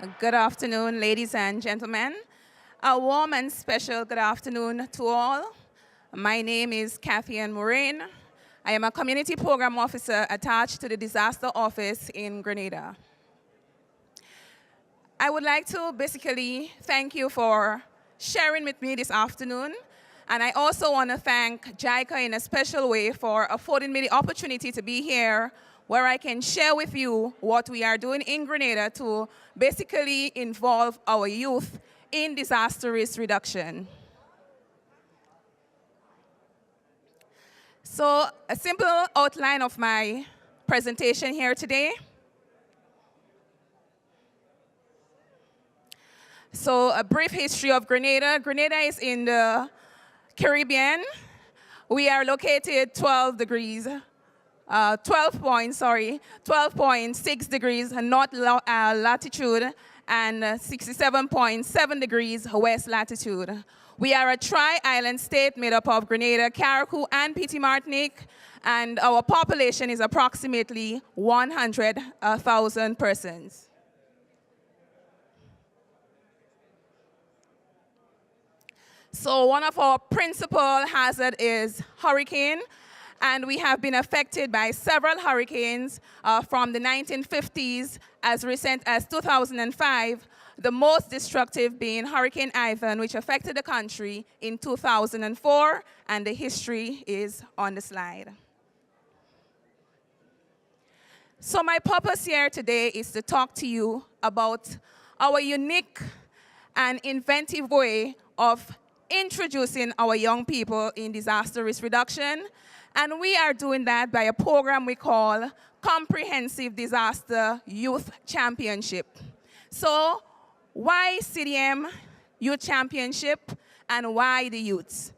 Good afternoon, ladies and gentlemen. A warm and special good afternoon to all. My name is Kathy Morain. I am a community program officer attached to the disaster office in Grenada. I would like to basically thank you for sharing with me this afternoon. And I also want to thank JICA in a special way for affording me the opportunity to be here where I can share with you what we are doing in Grenada to basically involve our youth in disaster risk reduction. So a simple outline of my presentation here today. So a brief history of Grenada. Grenada is in the Caribbean. We are located 12.6 degrees north latitude and 67.7 degrees west latitude. We are a tri-island state made up of Grenada, Carriacou, and Petit Martinique, and our population is approximately 100,000 persons. So one of our principal hazards is hurricane, and we have been affected by several hurricanes from the 1950s as recent as 2005, the most destructive being Hurricane Ivan, which affected the country in 2004, and the history is on the slide. So my purpose here today is to talk to you about our unique and inventive way of introducing our young people in disaster risk reduction. And we are doing that by a program we call Comprehensive Disaster Youth Championship. So why CDM Youth Championship and why the youths?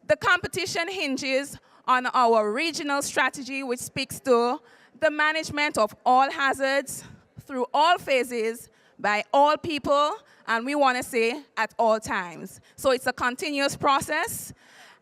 The competition hinges on our regional strategy, which speaks to the management of all hazards through all phases by all people, and we want to say at all times. So it's a continuous process.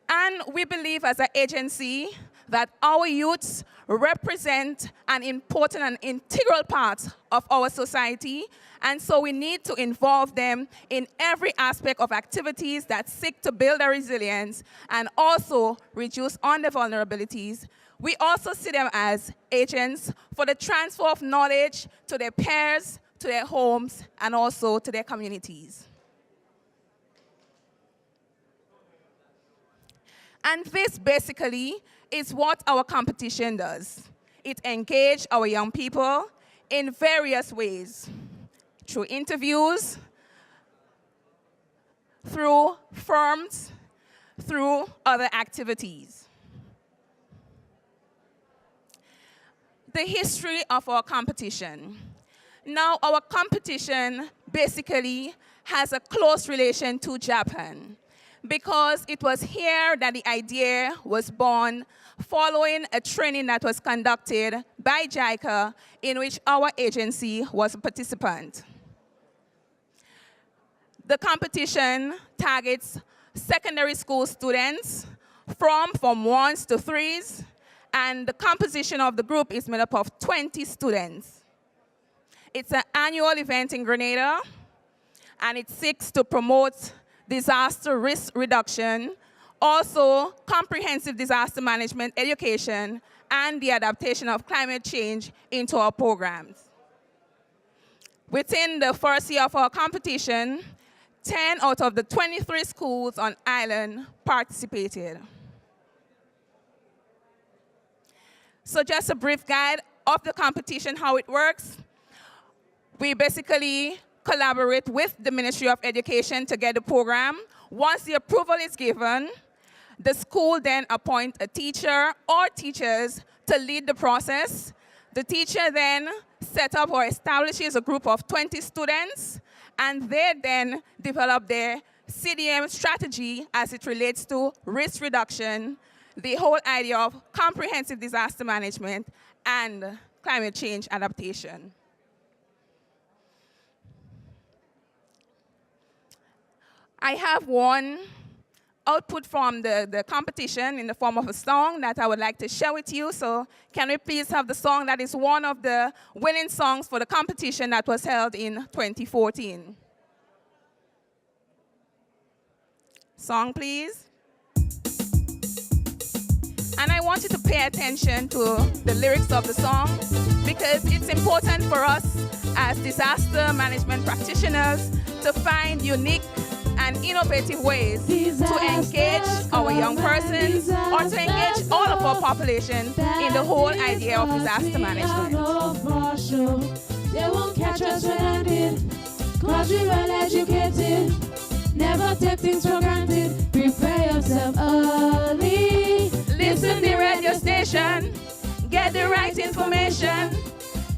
And we believe as an agency that our youths represent an important and integral part of our society. And so we need to involve them in every aspect of activities that seek to build their resilience and also reduce on their vulnerabilities. We also see them as agents for the transfer of knowledge to their peers, to their homes, and also to their communities. And this basically is what our competition does. It engages our young people in various ways, through interviews, through firms, through other activities. The history of our competition. Now, our competition basically has a close relation to Japan, because it was here that the idea was born following a training that was conducted by JICA in which our agency was a participant. The competition targets secondary school students from Form 1s to 3s, and the composition of the group is made up of 20 students. It's an annual event in Grenada, and it seeks to promote disaster risk reduction, also comprehensive disaster management education, and the adaptation of climate change into our programs. Within the first year of our competition, 10 out of the 23 schools on island participated. So just a brief guide of the competition, how it works. We basically collaborate with the Ministry of Education to get the program. Once the approval is given, the school then appoints a teacher or teachers to lead the process. The teacher then sets up or establishes a group of 20 students, and they then develop their CDM strategy as it relates to risk reduction, the whole idea of comprehensive disaster management, and climate change adaptation. I have one output from the competition in the form of a song that I would like to share with you. So can we please have the song that is one of the winning songs for the competition that was held in 2014. Song, please. And I want you to pay attention to the lyrics of the song because it's important for us as disaster management practitioners to find unique and innovative ways to engage our young persons or to engage all of our population in the whole idea of disaster management. They won't catch us red-handed, cause we're well educated. Never take things for granted. Prepare yourself early. Listen the radio station, get the right information,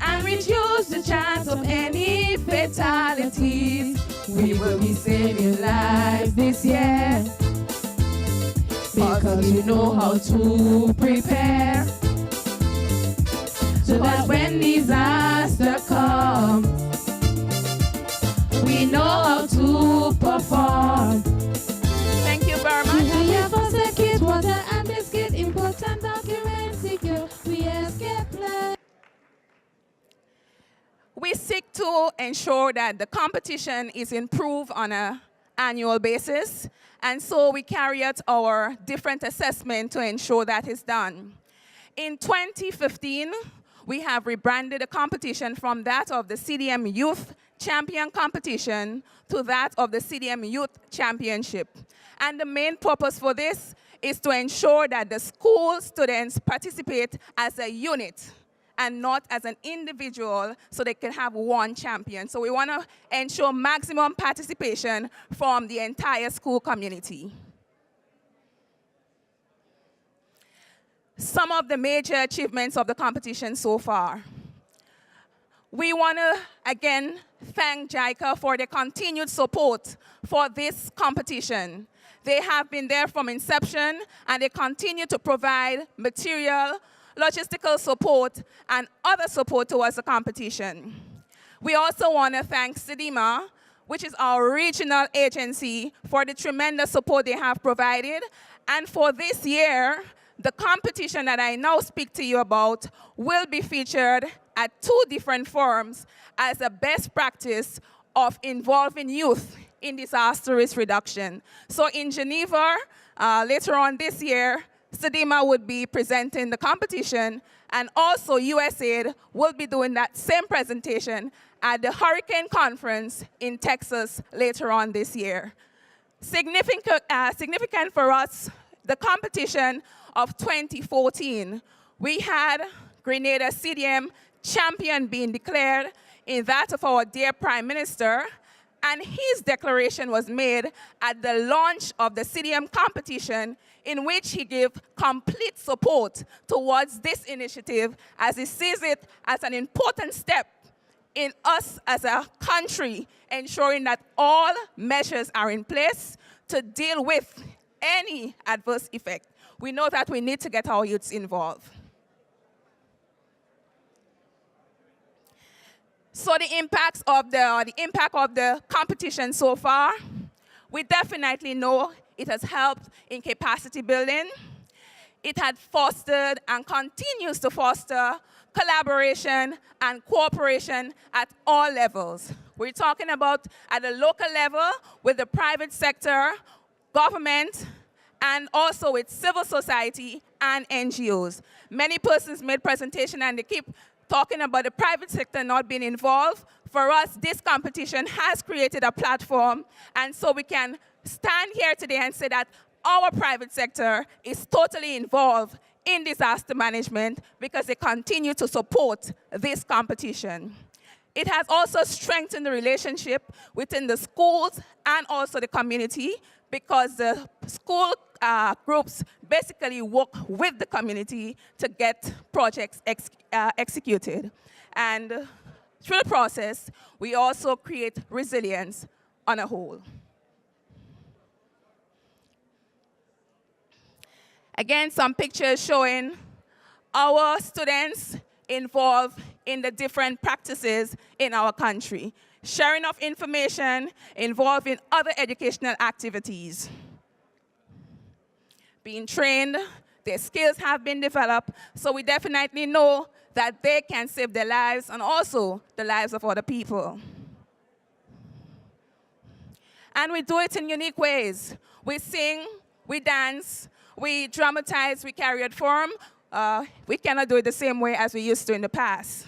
and reduce the chance of any fatalities. We will be saving lives this year because we know how to prepare, so that when disaster comes, we know how to perform. Thank you very much. We have first aid kit, water and biscuit, important documents secure. We escape play. We seek to ensure that the competition is improved on an annual basis, and so we carry out our different assessment to ensure that is done. In 2015, we have rebranded the competition from that of the CDM Youth Champion Competition to that of the CDM Youth Championship. And the main purpose for this is to ensure that the school students participate as a unit and not as an individual, so they can have one champion. So we want to ensure maximum participation from the entire school community. Some of the major achievements of the competition so far. We want to, again, thank JICA for their continued support for this competition. They have been there from inception, and they continue to provide material, logistical support, and other support towards the competition. We also want to thank CDMA, which is our regional agency, for the tremendous support they have provided. And for this year, the competition that I now speak to you about will be featured at 2 different forums as a best practice of involving youth in disaster risk reduction. So in Geneva, later on this year, CDMA would be presenting the competition, and also USAID will be doing that same presentation at the Hurricane Conference in Texas later on this year. Significant for us, the competition of 2014, we had Grenada CDM champion being declared in that of our dear Prime Minister, and his declaration was made at the launch of the CDM competition, in which he gave complete support towards this initiative, as he sees it as an important step in us as a country, ensuring that all measures are in place to deal with any adverse effect. We know that we need to get our youths involved. So the impact of the competition so far, we definitely know it has helped in capacity building. It had fostered and continues to foster collaboration and cooperation at all levels. We're talking about at the local level with the private sector, government, and also with civil society and NGOs. Many persons made presentation and they keep talking about the private sector not being involved. For us, this competition has created a platform, and so we can stand here today and say that our private sector is totally involved in disaster management because they continue to support this competition. It has also strengthened the relationship within the schools and also the community, because the school groups basically work with the community to get projects executed. And through the process, we also create resilience on a whole. Again, some pictures showing our students involved in the different practices in our country, sharing of information, involved in other educational activities. been trained, their skills have been developed, so we definitely know that they can save their lives and also the lives of other people. And we do it in unique ways. We sing, we dance, we dramatize, we carry out form. We cannot do it the same way as we used to in the past.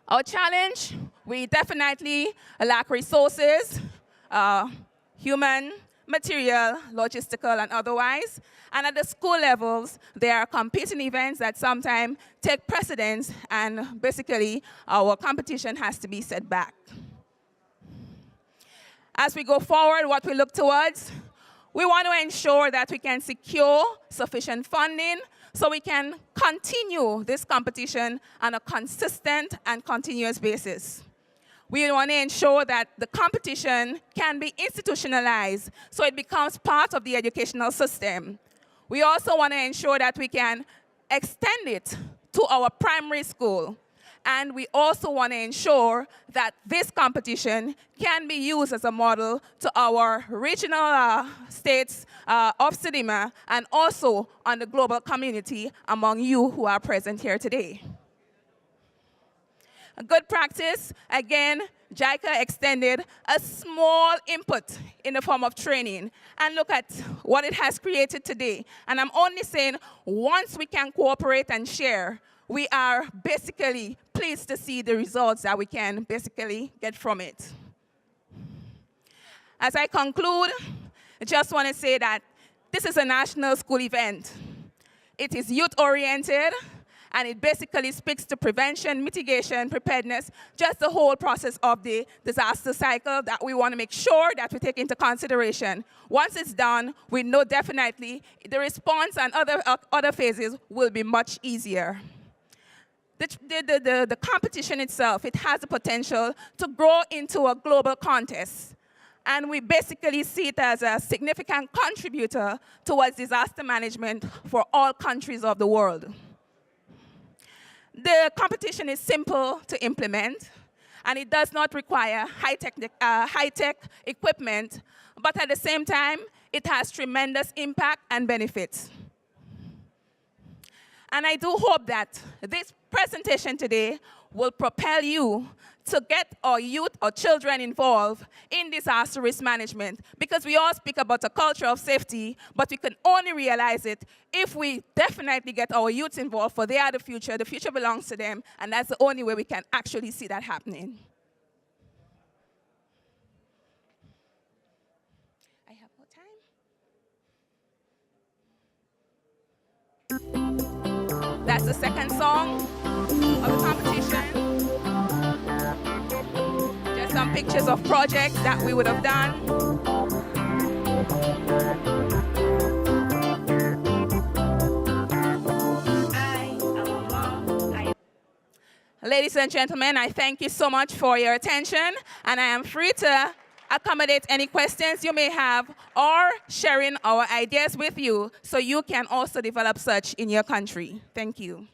Our challenge, we definitely lack resources, human, material, logistical, and otherwise. And at the school levels, there are competing events that sometimes take precedence, and basically, our competition has to be set back. As we go forward, what we look towards, we want to ensure that we can secure sufficient funding so we can continue this competition on a consistent and continuous basis. We want to ensure that the competition can be institutionalized so it becomes part of the educational system. We also want to ensure that we can extend it to our primary school. And we also want to ensure that this competition can be used as a model to our regional states of CDMA and also on the global community among you who are present here today. A good practice, again, JICA extended a small input in the form of training. And look at what it has created today. And I'm only saying once we can cooperate and share, we are basically pleased to see the results that we can basically get from it. As I conclude, I just want to say that this is a national school event. It is youth-oriented, and it basically speaks to prevention, mitigation, preparedness, just the whole process of the disaster cycle that we want to make sure that we take into consideration. Once it's done, we know definitely the response and other phases will be much easier. The competition itself, it has the potential to grow into a global contest. And we basically see it as a significant contributor towards disaster management for all countries of the world. The competition is simple to implement, and it does not require high-tech equipment, but at the same time, it has tremendous impact and benefits. And I do hope that this presentation today will propel you to get our youth or children involved in disaster risk management, because we all speak about a culture of safety, but we can only realize it if we definitely get our youth involved, for they are the future belongs to them, and that's the only way we can actually see that happening. I have more time. That's the second song of the competition. Just some pictures of projects that we would have done. Ladies and gentlemen, I thank you so much for your attention, and I am free to accommodate any questions you may have or sharing our ideas with you so you can also develop such in your country. Thank you.